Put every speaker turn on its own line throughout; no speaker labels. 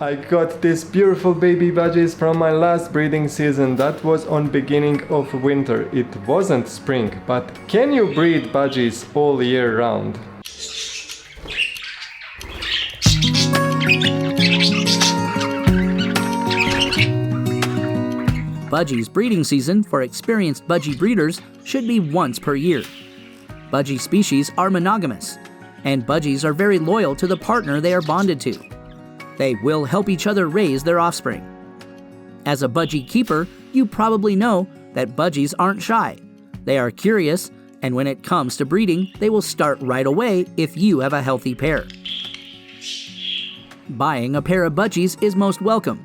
I got these beautiful baby budgies from my last breeding season. That was on beginning of winter. It wasn't spring, but can you breed budgies all year round?
Budgie's breeding season for experienced budgie breeders should be once per year. Budgie species are monogamous, and budgies are very loyal to the partner they are bonded to. They will help each other raise their offspring. As a budgie keeper, you probably know that budgies aren't shy. They are curious, and when it comes to breeding, they will start right away if you have a healthy pair. Buying a pair of budgies is most welcome.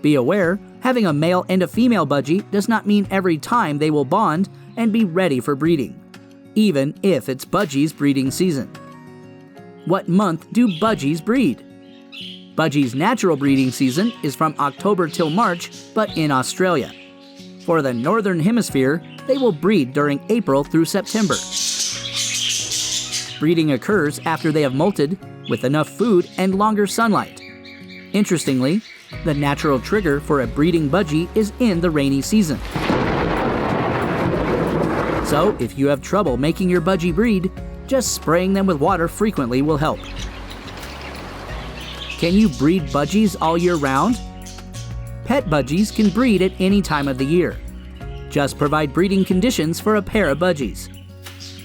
Be aware, having a male and a female budgie does not mean every time they will bond and be ready for breeding, even if it's budgies breeding season. What month do budgies breed? Budgies' natural breeding season is from October till March, but in Australia. For the Northern Hemisphere, they will breed during April through September. Breeding occurs after they have molted, with enough food and longer sunlight. Interestingly, the natural trigger for a breeding budgie is in the rainy season. So, if you have trouble making your budgie breed, just spraying them with water frequently will help. Can you breed budgies all year round? Pet budgies can breed at any time of the year. Just provide breeding conditions for a pair of budgies.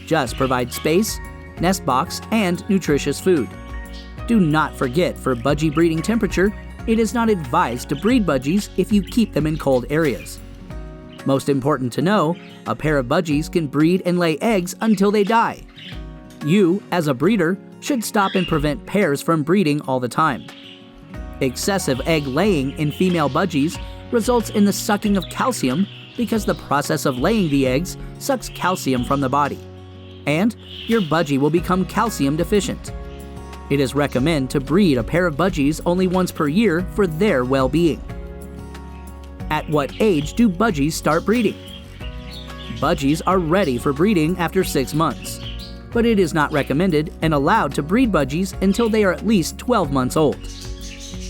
Just provide space, nest box, and nutritious food. Do not forget, for budgie breeding temperature, it is not advised to breed budgies if you keep them in cold areas. Most important to know, a pair of budgies can breed and lay eggs until they die. You, as a breeder, should stop and prevent pairs from breeding all the time. Excessive egg laying in female budgies results in the sucking of calcium because the process of laying the eggs sucks calcium from the body, and your budgie will become calcium deficient. It is recommended to breed a pair of budgies only once per year for their well-being. At what age do budgies start breeding? Budgies are ready for breeding after 6 months, but it is not recommended and allowed to breed budgies until they are at least 12 months old.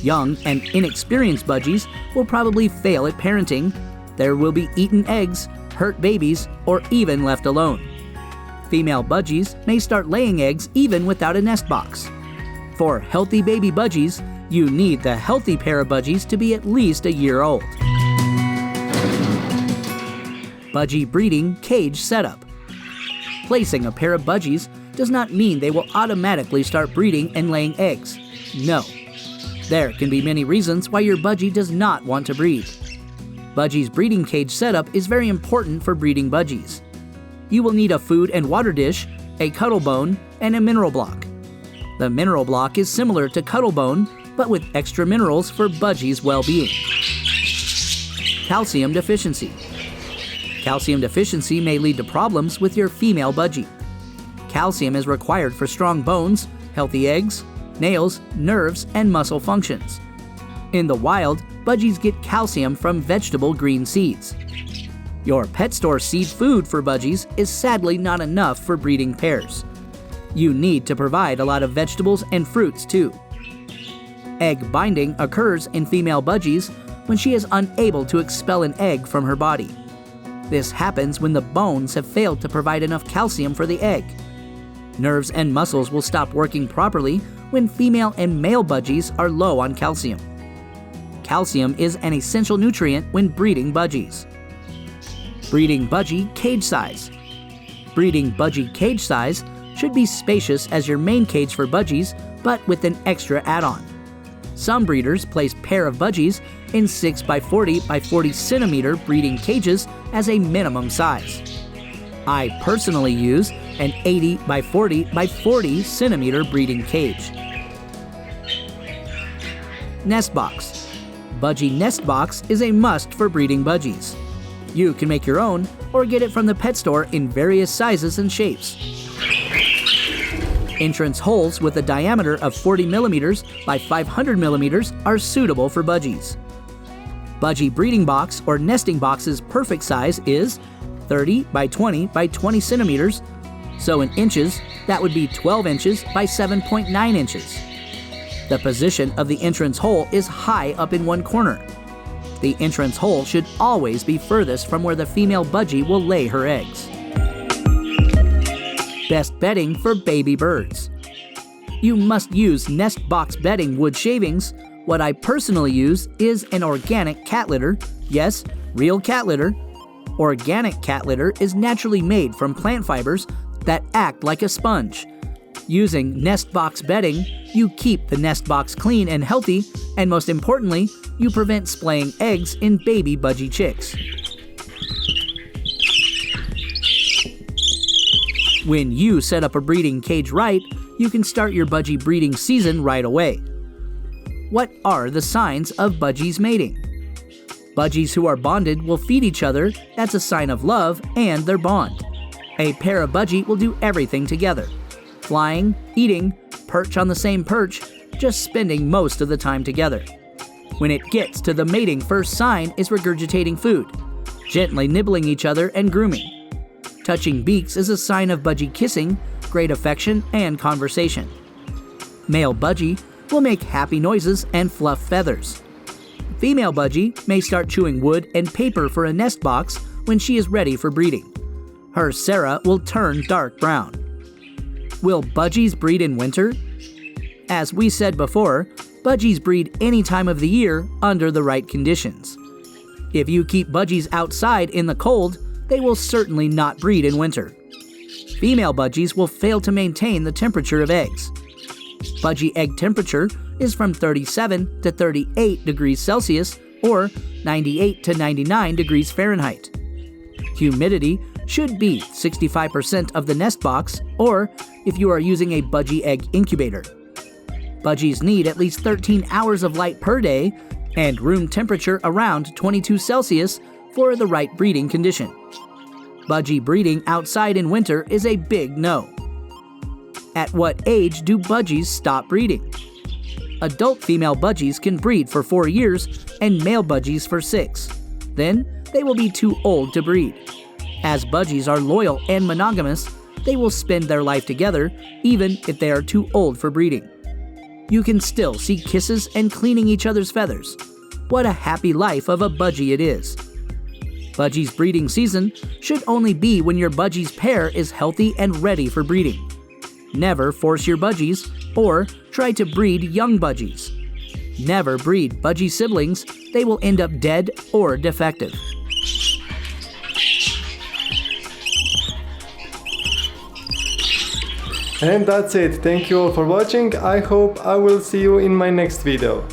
Young and inexperienced budgies will probably fail at parenting. There will be eaten eggs, hurt babies, or even left alone. Female budgies may start laying eggs even without a nest box. For healthy baby budgies, you need the healthy pair of budgies to be at least a year old. Budgie breeding cage setup. Placing a pair of budgies does not mean they will automatically start breeding and laying eggs. No. There can be many reasons why your budgie does not want to breed. Budgie's breeding cage setup is very important for breeding budgies. You will need a food and water dish, a cuddle bone, and a mineral block. The mineral block is similar to cuddle bone, but with extra minerals for budgies' well-being. Calcium deficiency. Calcium deficiency may lead to problems with your female budgie. Calcium is required for strong bones, healthy eggs, nails, nerves, and muscle functions. In the wild, budgies get calcium from vegetable green seeds. Your pet store seed food for budgies is sadly not enough for breeding pairs. You need to provide a lot of vegetables and fruits too. Egg binding occurs in female budgies when she is unable to expel an egg from her body. This happens when the bones have failed to provide enough calcium for the egg. Nerves and muscles will stop working properly when female and male budgies are low on calcium. Calcium is an essential nutrient when breeding budgies. Breeding budgie cage size. Breeding budgie cage size should be spacious as your main cage for budgies, but with an extra add-on. Some breeders place pair of budgies in 6x40 by 40 centimeter breeding cages as a minimum size. I personally use an 80 by 40 by 40 centimeter breeding cage. Nest box. Budgie nest box is a must for breeding budgies. You can make your own or get it from the pet store in various sizes and shapes. Entrance holes with a diameter of 40 millimeters by 500 millimeters are suitable for budgies. Budgie breeding box or nesting box's perfect size is 30 by 20 by 20 centimeters, so in inches, that would be 12 inches by 7.9 inches. The position of the entrance hole is high up in one corner. The entrance hole should always be furthest from where the female budgie will lay her eggs. Best bedding for baby birds. You must use nest box bedding wood shavings. What I personally use is an organic cat litter. Yes, real cat litter. Organic cat litter is naturally made from plant fibers that act like a sponge. Using nest box bedding, you keep the nest box clean and healthy, and most importantly, you prevent splaying eggs in baby budgie chicks. When you set up a breeding cage right, you can start your budgie breeding season right away. What are the signs of budgies mating? Budgies who are bonded will feed each other. That's a sign of love and their bond. A pair of budgie will do everything together. Flying, eating, perch on the same perch, just spending most of the time together. When it gets to the mating, first sign is regurgitating food, gently nibbling each other and grooming. Touching beaks is a sign of budgie kissing, great affection, and conversation. Male budgie will make happy noises and fluff feathers. Female budgie may start chewing wood and paper for a nest box when she is ready for breeding. Her Sarah will turn dark brown. Will budgies breed in winter? As we said before, budgies breed any time of the year under the right conditions. If you keep budgies outside in the cold, they will certainly not breed in winter. Female budgies will fail to maintain the temperature of eggs. Budgie egg temperature is from 37 to 38 degrees Celsius or 98 to 99 degrees Fahrenheit. Humidity should be 65% of the nest box, or if you are using a budgie egg incubator. Budgies need at least 13 hours of light per day and room temperature around 22 Celsius for the right breeding condition. Budgie breeding outside in winter is a big no. At what age do budgies stop breeding? Adult female budgies can breed for 4 years and male budgies for 6. Then they will be too old to breed. As budgies are loyal and monogamous, they will spend their life together even if they are too old for breeding. You can still see kisses and cleaning each other's feathers. What a happy life of a budgie it is. Budgies breeding season should only be when your budgie's pair is healthy and ready for breeding. Never force your budgies or try to breed young budgies. Never breed budgie siblings, they will end up dead or defective.
And that's it. Thank you all for watching. I hope I will see you in my next video.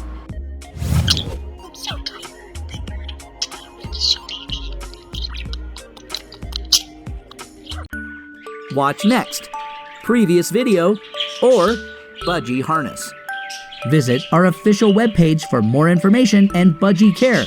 Watch next, previous video, or budgie harness. Visit our official webpage for more information and budgie care.